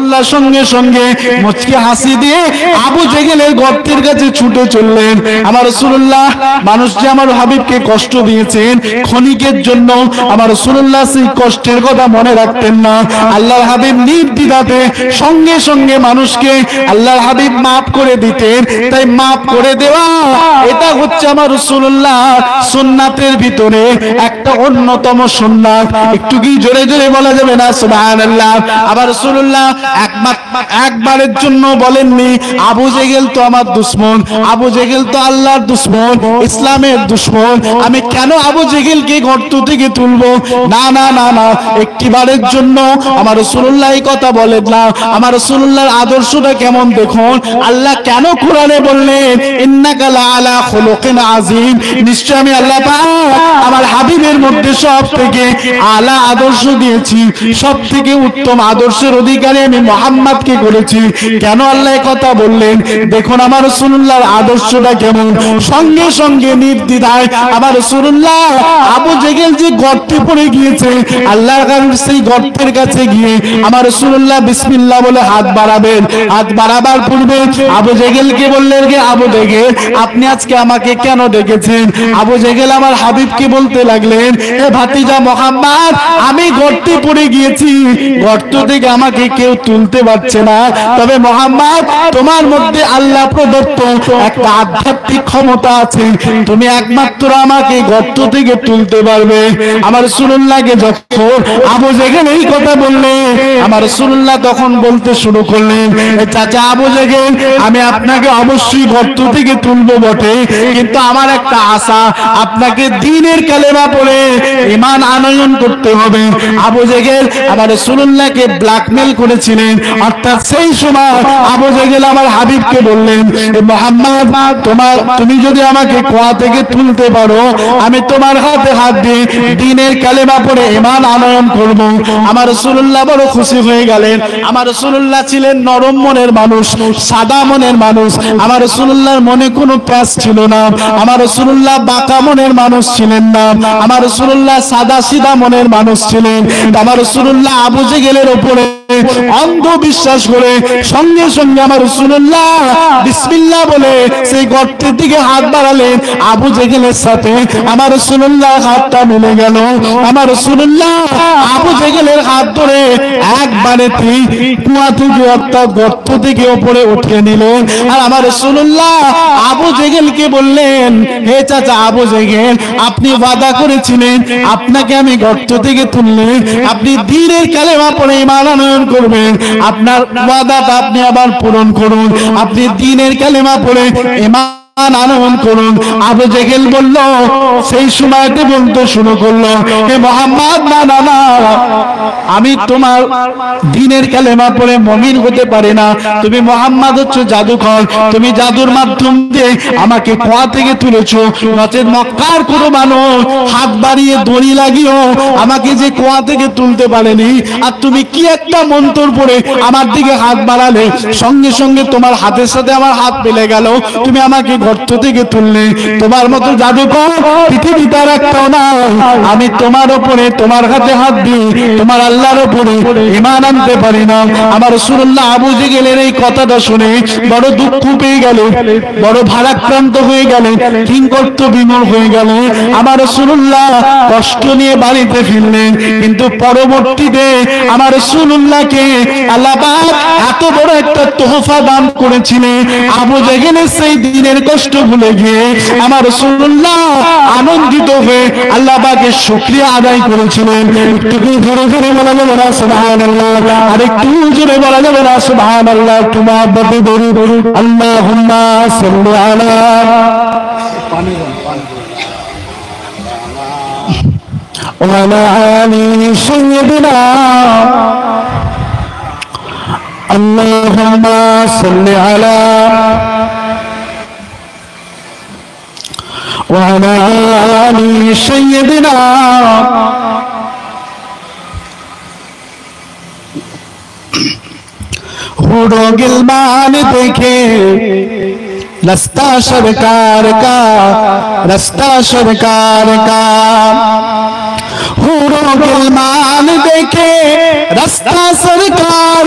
রাসূলুল্লাহ সঙ্গে সঙ্গে মুচকি হাসি দিয়ে আবু জেহেলের গর্তের কাছে ছুটে চললেন। আমার রাসূলুল্লাহ মানুষ যে আমার হাবিবকে কষ্ট দিয়েছেন ক্ষণিকের জন্য আমার রাসূলুল্লাহ সেই কষ্টের কথা মনে রাখতেন না। আল্লাহর হাবিব নির্দ্বিধাতে সঙ্গে সঙ্গে মানুষকে আল্লাহর হাবিব মাফ করে দিতেন। তাই মাফ করে দেওয়া এটা হচ্ছে আমার রাসূলুল্লাহ সুন্নাতের ভিতরে একটা অন্যতম সুন্নাত। একটু কি জোরে জোরে বলা যাবে না সুবহানাল্লাহ? আবার রাসূলুল্লাহ একবারের জন্য বলেননি আবু জেহেল তো আমার দুশমন, আবু জেহেল তো আল্লাহর দুশমন, ইসলামের দুশমন, আমি কেন আবু জেহেলকে গর্ত থেকে তুলবো? না না না না, একটিবারের জন্য আমার রাসূলুল্লাহ এই কথা বলেন না। আমার রাসূলুল্লাহর আদর্শটা কেমন দেখুন। আল্লাহ কেন কোরআনে বললেন ইন্নাকা লাআলা খুলুকিন আযীম, নিশ্চয় আমি আল্লাহ পাক আমার হাবিবের মধ্যে সবথেকে আলা আদর্শ দিয়েছি, সবথেকে উত্তম আদর্শের অধিকারী আমি মুহাম্মদকে করেছি। কেন আল্লাহ এই কথা বললেন? দেখুন আমার রাসূলুল্লাহর আদর্শটা কেমন। সঙ্গে সঙ্গে নির্দ্বিধায় আমার রাসূলুল্লাহ আবু জেহেল যে গর্তে পড়ে গিয়েছে আল্লাহর কাছে সেই গর্তের কাছে গিয়ে আমার রাসূলুল্লাহ বিসমিল্লাহ বলে হাত বাড়াবেন। হাত বাড়াবার পূর্বে আবু জেহেলকে বললেন যে আবু জেহেল আপনি আজকে আমাকে কেন ডেকেছেন? আবু জেহেল আমার হাবিবকে বলতে লাগলেন হে ভাতিজা মুহাম্মদ, আমি গর্তে পড়ে গিয়েছি, গর্ত থেকে আমাকে কেউ তুলতে পারছে না, তবে মুহাম্মদ তোমার মধ্যে আল্লাহ প্রদত্ত একটা আধ্যাত্মিক ক্ষমতা আছে, তুমি একমাত্র আমাকে গর্ত থেকে তুলতে পারবে। আমার রাসূলুল্লাহকে যখন আবু জেহেল এই কথা বললে আমার রাসূলুল্লাহ তখন বলতে শুরু করলেন চাচা আবু জেহেল, আমি আপনাকে অবশ্যই গর্ত থেকে তুলবো বটে, কিন্তু আমার একটা আশা, আপনাকে দ্বীনের কালেমা পড়ে ঈমান আনয়ন করতে হবে। আবু জেহেল আমার রাসূলুল্লাহকে ব্ল্যাকমেল করেছিলেন। অর্থাৎ সেই সময় আবু জেহেল আমার হাবিবকে বললেন মুহাম্মদ তুমি যদি আমাকে কুয়া থেকে তুলতে পারো আমি তোমার হাতে হাত দিয়ে দ্বীনের কালেমা পড়ে ঈমান আনয়ন করব। আমার রাসূলুল্লাহ বড় খুশি হয়ে গেলেন। আমার রাসূলুল্লাহ ছিলেন নরম মনের মানুষ, সাদা মনের মানুষ। আমার রাসূলুল্লাহর মনে কোনো প্যাঁচ ছিল না। আমার রাসূলুল্লাহ বাঁকা মনের মানুষ ছিলেন না। আমার রাসূলুল্লাহ সাদা সিধা মনের মানুষ ছিলেন। আমার রাসূলুল্লাহ আবু জেহেলের উপরে অন্ধ বিশ্বাস করে সঙ্গে সঙ্গে আমার রাসূলুল্লাহ বিসমিল্লাহ বলে সেই গর্তের দিকে হাত বাড়ালেন। আবু জেহেলের সাথে আমার রাসূলুল্লাহ হাতটা মিলে গেল। আমার রাসূলুল্লাহ আবু জেহেলের হাত ধরে একবারে কুয়া থেকে অর্থাৎ গর্ত থেকে উপরে উঠিয়ে নিলেন। আর আমার রাসূলুল্লাহ আবু জেহেলকে বললেন হে চাচা আবু জেহেল, আপনি ওয়াদা করেছিলেন আপনাকে আমি গর্ত থেকে তুললে আপনি দ্বীনের কালেমা পড়ে ঈমান আনয়ন করবেন, আপনার ওয়াদাটা আপনি আবার পূরণ করুন, আপনি দ্বীনের কালেমা পড়ে ঈমান আনয়ন করুন। আবু জেহেল বলল সেই সময়তে বলতে শুরু করলো হে মুহাম্মদ, না না না, আমি তোমার দ্বীনের কালেমা পড়ে মুমিন হতে পারি না। তুমি মুহাম্মদ হচ্ছে জাদুকর, তুমি জাদুর মাধ্যম দিয়ে আমাকে কুয়া থেকে তুলেছো, নচেত মক্কার কোনো মানুষ হাত বাড়িয়ে দড়ি লাগিও আমাকে যে কুয়া থেকে তুলতে পারেনি। আর তুমি কি একটা মন্ত্র পড়ে আমার দিকে হাত বাড়ালে, সঙ্গে সঙ্গে তোমার হাতের সাথে আমার হাত মিলে গেল, তুমি আমাকে গর্ত থেকে তুললে। তোমার মতো জাদুকর পৃথিবীতে আর একটাও না। আমি তোমার উপরে তোমার হাতে হাত দিয়ে তোমার আল্লাহর উপরে ঈমান আনতে পারি না। আমার রাসূলুল্লাহ আবু জেহেলের এই কথাটা শুনে বড় দুঃখ পেয়ে গেল, বড় ভারাক্রান্ত হয়ে গেল, কিংকর্ত বিমূঢ় হয়ে গেল। আমার রাসূলুল্লাহ কষ্ট নিয়ে বাড়িতে ফিরলেন। কিন্তু পরবর্তীতে আমার রাসূলুল্লাহকে আল্লাহ পাক এত বড় একটা তোহফা দান করেছিলেন। আবু জেহেলের সেই দিনের কষ্ট ভুলে গিয়ে আমার রাসূলুল্লাহ আনন্দিত হয়ে আল্লাহ পাকের শুকরিয়া আদায় করেছিলেন। একটু জোরে জোরে বলা যাবে না সুবহানাল্লাহ? আর একটু জোরে বলা যাবে না সুবহানাল্লাহ? তোমার বড় বড় আল্লাহুম্মা সাল্লি আলা وعلى آل سيدنا اللهم صل على وعلى آل سيدنا हुरो गिलमान देखे रास्ता सरकार का, रास्ता सरकार का। हुरो गिलमान देखे रास्ता सरकार